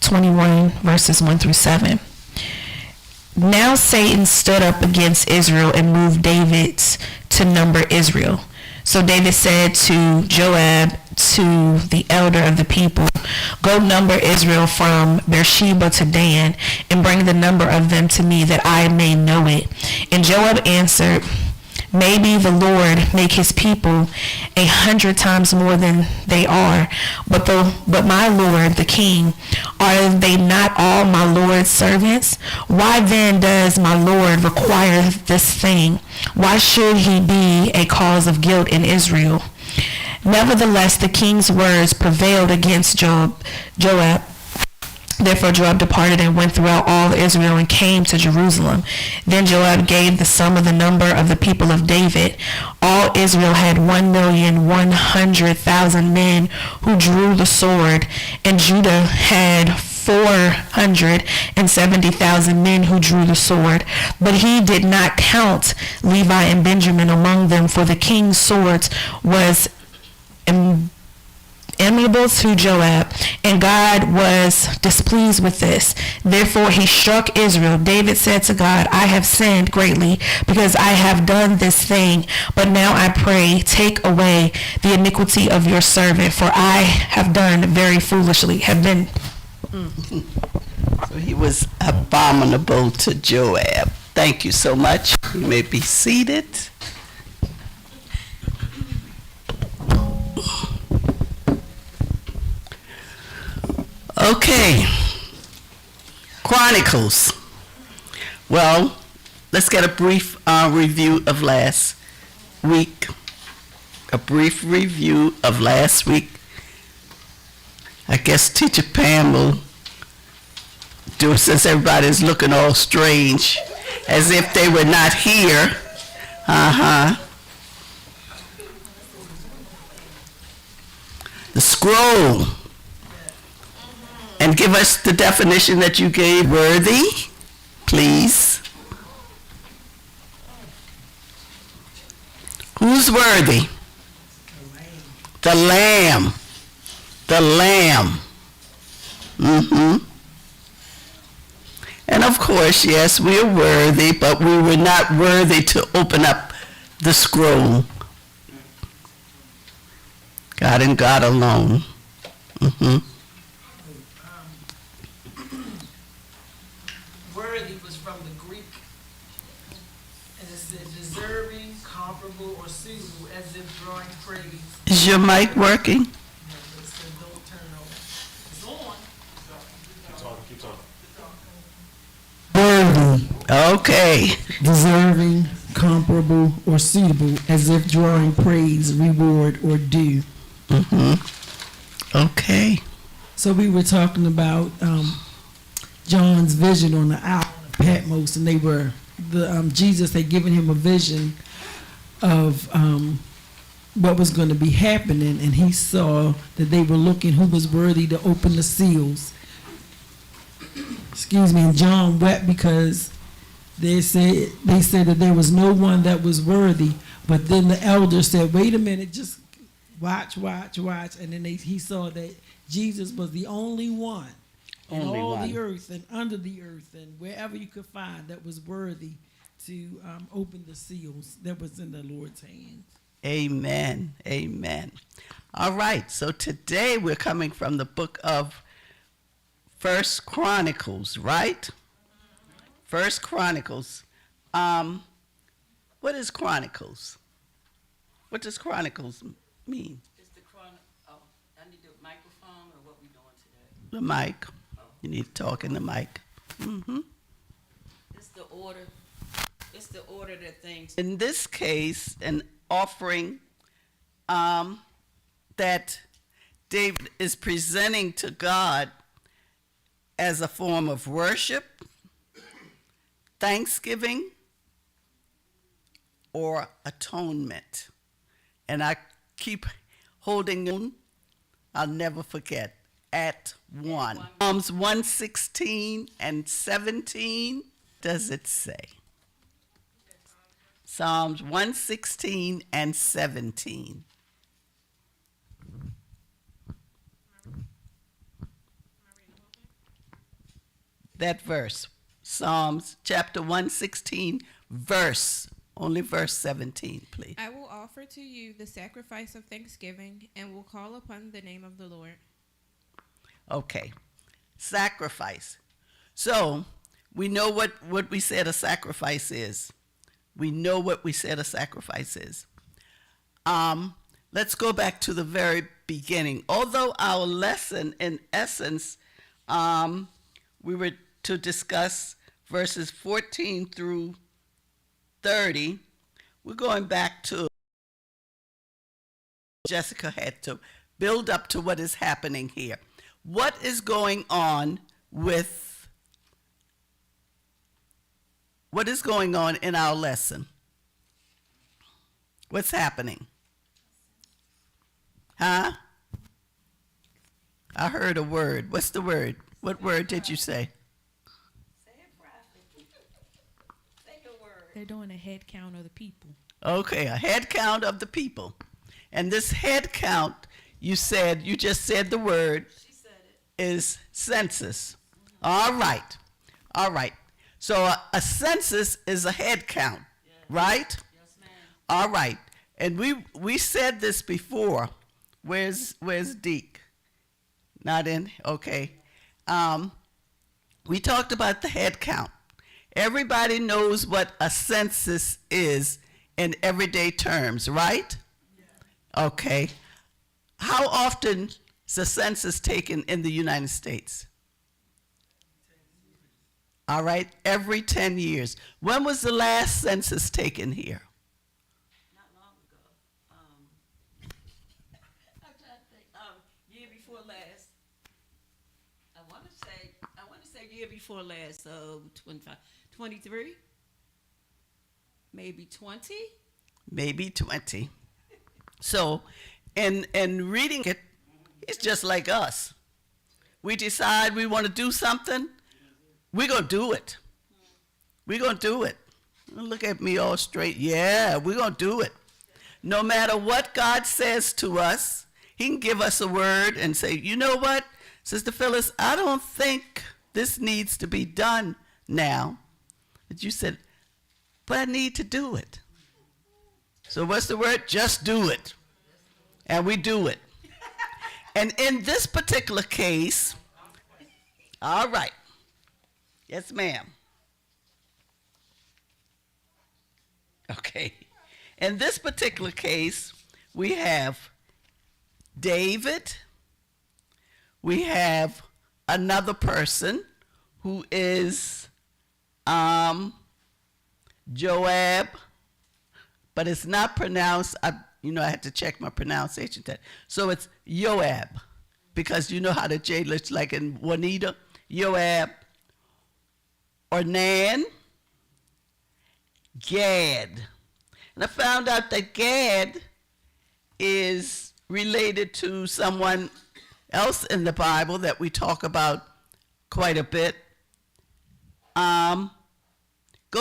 21, verses 1 through 7. Now Satan stood up against Israel and moved David to number Israel. So David said to Joab, to the elder of the people, "Go number Israel from Beersheba to Dan, and bring the number of them to me, that I may know it." And Joab answered, "Maybe the Lord make his people 100 times more than they are. But my Lord, the king, are they not all my Lord's servants? Why then does my Lord require this thing? Why should he be a cause of guilt in Israel?" Nevertheless, the king's words prevailed against Joab. Therefore Joab departed and went throughout all Israel and came to Jerusalem. Then Joab gave the sum of the number of the people of David. All Israel had 1,100,000 men who drew the sword, and Judah had 470,000 men who drew the sword. But he did not count Levi and Benjamin among them, for the king's sword was amiable to Joab, and God was displeased with this. Therefore he struck Israel. David said to God, "I have sinned greatly because I have done this thing. But now I pray, take away the iniquity of your servant, for I have done very foolishly." So he was abominable to Joab. Thank you so much. You may be seated. Okay, Chronicles. Well, let's get a brief review of last week. A brief review of last week. I guess Teacher Pam will do it, since everybody's looking all strange, as if they were not here. The scroll. And give us the definition that you gave. Worthy, please. Who's worthy? The Lamb. The Lamb. And of course, yes, we are worthy, but we were not worthy to open up the scroll. God and God alone. Worthy was from the Greek, and it said deserving, comparable, or suitable, as if drawing praise. Is your mic working? It said don't turn over. It's on. Keep talking. Worthy, Okay. deserving, comparable, or suitable, as if drawing praise, reward, or due. Okay. So we were talking about John's vision on the island of Patmos, and Jesus had given him a vision of what was going to be happening, and he saw that they were looking who was worthy to open the seals. Excuse me. And John wept because they said that there was no one that was worthy. But then the elder said, "Wait a minute, just watch." And then he saw that Jesus was the only one in all the earth and under the earth and wherever you could find that was worthy to open the seals that was in the Lord's hand. Amen. Amen. All right. So today we're coming from the book of First Chronicles, right? First Chronicles. What is Chronicles? What does Chronicles mean? It's the I need the microphone, or what we doing today? The mic. You need to talk in the mic. It's the order. It's the order that things. In this case, an offering that David is presenting to God as a form of worship, thanksgiving, or atonement. And I keep holding on. I'll never forget. At one. Psalms 116 and 17, does it say? Psalms 116 and 17. that verse. Psalms chapter 116, only verse 17, please. I will offer to you the sacrifice of thanksgiving and will call upon the name of the Lord. Okay, sacrifice. So we know what we said a sacrifice is. We know what we said a sacrifice is. Let's go back to the very beginning. Although our lesson, in essence, we were to discuss verses 14 through 30, we're going back to Jessica had to build up to what is happening here. What is going on in our lesson? What's happening? Huh? I heard a word. What's the word? What word did you say? Say it, prophet. Say the word. They're doing a head count of the people. Okay, a head count of the people. And this head count, you just said the word, She said it. is census. All right. All right. So a census is a head count, right? Yes, ma'am. All right. And we said this before. Where's Deke? Not in? Okay. We talked about the head count. Everybody knows what a census is in everyday terms, right? Okay. How often is a census taken in the United States? All right, every 10 years. When was the last census taken here? Not long ago. I'm trying to think. Year before last. I want to say year before last. 25, 23, maybe 20. Maybe 20. So, in reading it, it's just like us. We decide we want to do something, we're going to do it. We're going to do it. Look at me all straight. Yeah, we're going to do it. No matter what God says to us, he can give us a word and say, you know what, Sister Phyllis, I don't think this needs to be done now. But you said, but I need to do it. So what's the word? Just do it. And we do it. And in this particular case, all right. Yes, ma'am. Okay. In this particular case, we have David. We have another person who is Joab, but it's not pronounced. I had to check my pronunciation. So it's Joab, because you know how the J looks like in Juanita. Joab. Ornan, Gad. And I found out that Gad is related to someone else in the Bible that we talk about quite a bit. Go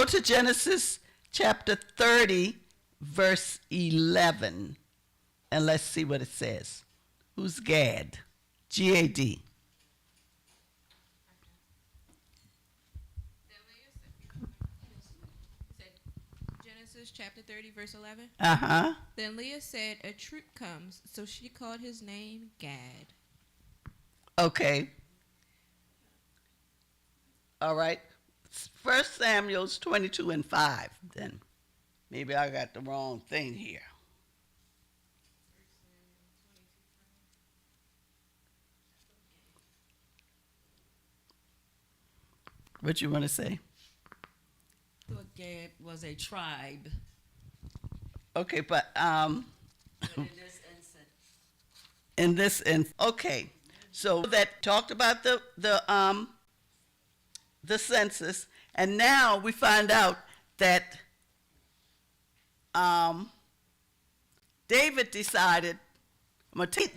to Genesis chapter 30, verse 11, and let's see what it says. Who's Gad? G-A-D. Genesis chapter 30, verse 11. Uh-huh. Then Leah said, a troop comes, so she called his name Gad. Okay. All right. 1 Samuel's 22 and 5, then. Maybe I got the wrong thing here. What you want to say? Thought Gad was a tribe. Okay, but But in this instance, okay, so that talked about the census, and now we find out that David decided, I'm gonna take